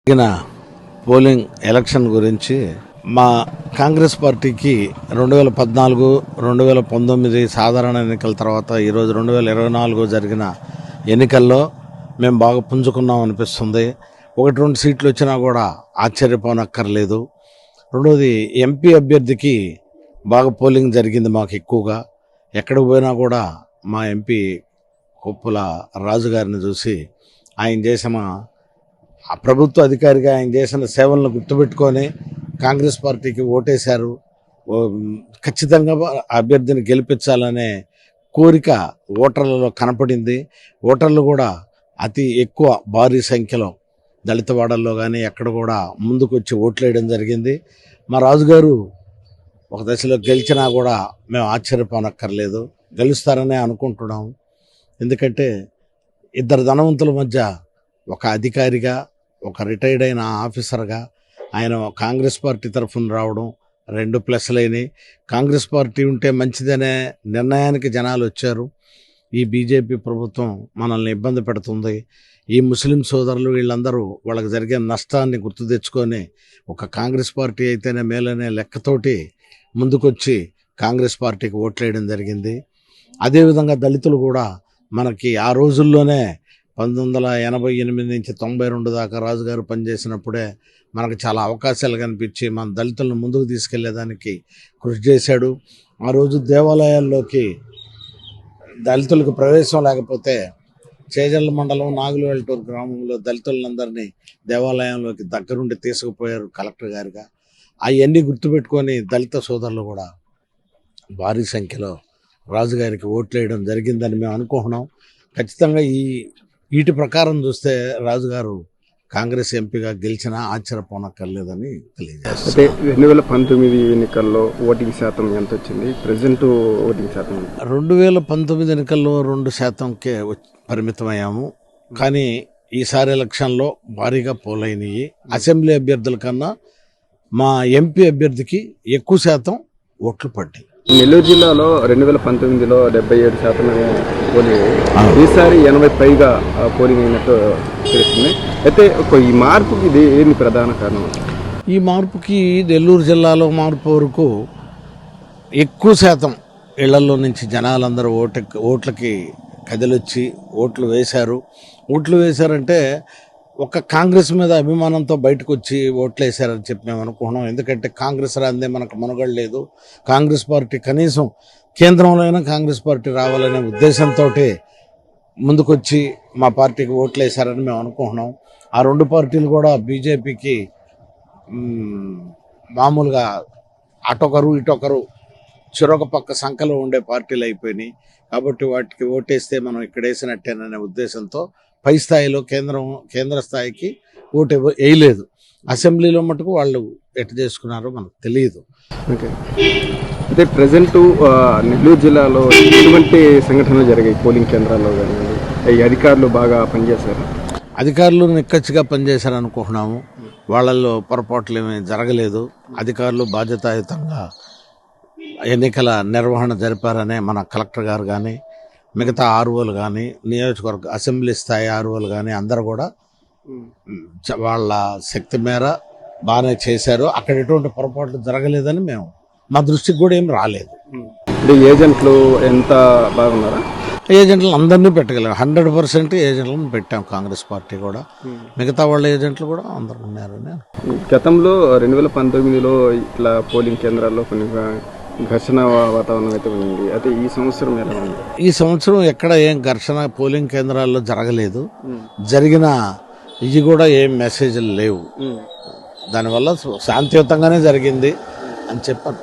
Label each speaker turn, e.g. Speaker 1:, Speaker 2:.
Speaker 1: జరిగిన polling election గురించి మా కాంగ్రెస్ పార్టీకి 2014, 2019 సాధారణ ఎన్నికల తర్వాత ఈరోజు 2024 జరిగిన ఎన్నికల్లో మేము బాగా పుంజుకున్నాం అనిపిస్తుంది. 1-2 సీట్లు వచ్చినా కూడా ఆశ్చర్యపోనక్కర్లేదు. రెండోది ఎంపీ అభ్యర్థికి బాగా పోలింగ్ జరిగింది. మాకు ఎక్కువగా ఎక్కడికి పోయినా కూడా మా ఎంపీ కొప్పుల రాజు గారిని చూసి ఆయన చేసిన ఆ ప్రభుత్వ అధికారిగా ఆయన చేసిన సేవలను గుర్తుపెట్టుకొని కాంగ్రెస్ పార్టీకి ఓటేశారు. ఖచ్చితంగా అభ్యర్థిని గెలిపించాలనే కోరిక ఓటర్లలో కనపడింది. ఓటర్లు కూడా అతి ఎక్కువ భారీ సంఖ్యలో దళితవాడల్లో కానీ ఎక్కడ కూడా ముందుకు వచ్చి ఓట్లు వేయడం జరిగింది. మా రాజుగారు ఒక దశలో గెలిచినా కూడా మేము ఆశ్చర్యపోనక్కర్లేదు, గెలుస్తారనే అనుకుంటున్నాము. ఎందుకంటే ఇద్దరు ధనవంతుల మధ్య ఒక అధికారిగా, ఒక రిటైర్డ్ అయిన ఆఫీసర్గా ఆయన కాంగ్రెస్ పార్టీ తరఫున రావడం 2 ప్లస్లైనవి. కాంగ్రెస్ పార్టీ ఉంటే మంచిదనే నిర్ణయానికి జనాలు వచ్చారు. ఈ బీజేపీ ప్రభుత్వం మనల్ని ఇబ్బంది పెడుతుంది. ఈ ముస్లిం సోదరులు వీళ్ళందరూ వాళ్ళకి జరిగే నష్టాన్ని గుర్తు తెచ్చుకొని ఒక కాంగ్రెస్ పార్టీ అయితేనే మేలనే లెక్కతోటి ముందుకొచ్చి కాంగ్రెస్ పార్టీకి ఓట్లేయడం జరిగింది. అదేవిధంగా దళితులు కూడా మనకి ఆ రోజుల్లోనే 1988 నుంచి 92 దాకా రాజుగారు పనిచేసినప్పుడే మనకు చాలా అవకాశాలు కనిపించి మన దళితులను ముందుకు తీసుకెళ్లేదానికి కృషి చేశాడు. ఆ రోజు దేవాలయాల్లోకి దళితులకు ప్రవేశం లేకపోతే చేజర్ల మండలం నాగులవెల్టూరు గ్రామంలో దళితులందరినీ దేవాలయంలోకి దగ్గరుండి తీసుకుపోయారు కలెక్టర్ గారిగా. అవన్నీ గుర్తుపెట్టుకొని దళిత సోదరులు కూడా భారీ సంఖ్యలో రాజుగారికి ఓట్లేయడం జరిగిందని మేము అనుకుంటున్నాం. ఖచ్చితంగా వీటి ప్రకారం చూస్తే రాజుగారు కాంగ్రెస్ ఎంపీగా గెలిచినా ఆశ్చర్యపోనక్కర్లేదని తెలియజేస్తారు.
Speaker 2: 2019 ఎన్నికల్లో ఓటింగ్ శాతం ఎంత వచ్చింది? ప్రజెంట్ ఓటింగ్ శాతం
Speaker 1: 2019 ఎన్నికల్లో 2%కే పరిమితమయ్యాము. కానీ ఈసారి ఎలక్షన్లో భారీగా పోలైనవి. అసెంబ్లీ అభ్యర్థుల కన్నా మా ఎంపీ అభ్యర్థికి ఎక్కువ శాతం ఓట్లు పడ్డాయి.
Speaker 2: నెల్లూరు జిల్లాలో 2019లో 77% పోలింగ్, ఈసారి 80 పైగా పోలింగ్ అయినట్టు తెలుస్తుంది. అయితే ఈ మార్పుకి ఇది ఏంటి ప్రధాన కారణం?
Speaker 1: ఈ మార్పుకి నెల్లూరు జిల్లాలో మార్పు వరకు ఎక్కువ శాతం ఇళ్లలో నుంచి జనాలందరూ ఓట్లకి కదిలొచ్చి ఓట్లు వేశారు. ఓట్లు వేశారంటే ఒక కాంగ్రెస్ మీద అభిమానంతో బయటకు వచ్చి ఓట్లు వేశారని చెప్పి మేము అనుకుంటున్నాం. ఎందుకంటే కాంగ్రెస్ రాందే మనకు మనుగడ లేదు. కాంగ్రెస్ పార్టీ కనీసం కేంద్రంలో అయినా కాంగ్రెస్ పార్టీ రావాలనే ఉద్దేశంతో ముందుకొచ్చి మా పార్టీకి ఓట్లు వేశారని మేము అనుకుంటున్నాం. ఆ 2 పార్టీలు కూడా బీజేపీకి మామూలుగా అటొకరు ఇటొకరు చెరొక పక్క సంఖ్యలో ఉండే పార్టీలు అయిపోయినాయి. కాబట్టి వాటికి ఓటేస్తే మనం ఇక్కడ వేసినట్టేననే ఉద్దేశంతో పై స్థాయిలో కేంద్ర స్థాయికి ఓటు వేయలేదు. అసెంబ్లీలో మటుకు వాళ్ళు ఎటు చేసుకున్నారో మనకు తెలియదు.
Speaker 2: ఓకే, అయితే ప్రజెంట్ నెల్లూరు జిల్లాలో ఎటువంటి సంఘటనలు జరిగాయి? పోలింగ్ కేంద్రాల్లో కానీ ఈ అధికారులు బాగా పనిచేశారు?
Speaker 1: అధికారులు నిక్కచ్చిగా పనిచేశారు అనుకుంటున్నాము. వాళ్ళల్లో పొరపాట్లు ఏమీ జరగలేదు. అధికారులు బాధ్యతాయుతంగా ఎన్నికల నిర్వహణ జరిపారనే మన కలెక్టర్ గారు కానీ మిగతా ఆర్ఓలు కానీ నియోజకవర్గ అసెంబ్లీ స్థాయి ఆర్ఓలు కానీ అందరూ కూడా వాళ్ళ శక్తి మేర బాగానే చేశారు. అక్కడ ఎటువంటి పొరపాట్లు జరగలేదని మా దృష్టికి కూడా ఏం రాలేదు.
Speaker 2: ఏజెంట్లు ఎంత బాగున్నారా?
Speaker 1: ఏజెంట్లు అందరినీ పెట్టగలిగాం. 100% ఏజెంట్లను పెట్టాం. కాంగ్రెస్ పార్టీ కూడా మిగతా వాళ్ళ ఏజెంట్లు కూడా అందరూ ఉన్నారని.
Speaker 2: గతంలో 2019లో ఇట్లా పోలింగ్ కేంద్రాల్లో కొన్ని ఘర్షణ వాతావరణం అయితే ఉంది. అయితే ఈ సంవత్సరం ఎలా ఉంది?
Speaker 1: ఈ సంవత్సరం ఎక్కడ ఏం ఘర్షణ పోలింగ్ కేంద్రాల్లో జరగలేదు. జరిగిన ఇవి కూడా ఏం మెసేజ్లు లేవు. దానివల్ల శాంతియుతంగానే జరిగింది అని చెప్పాను.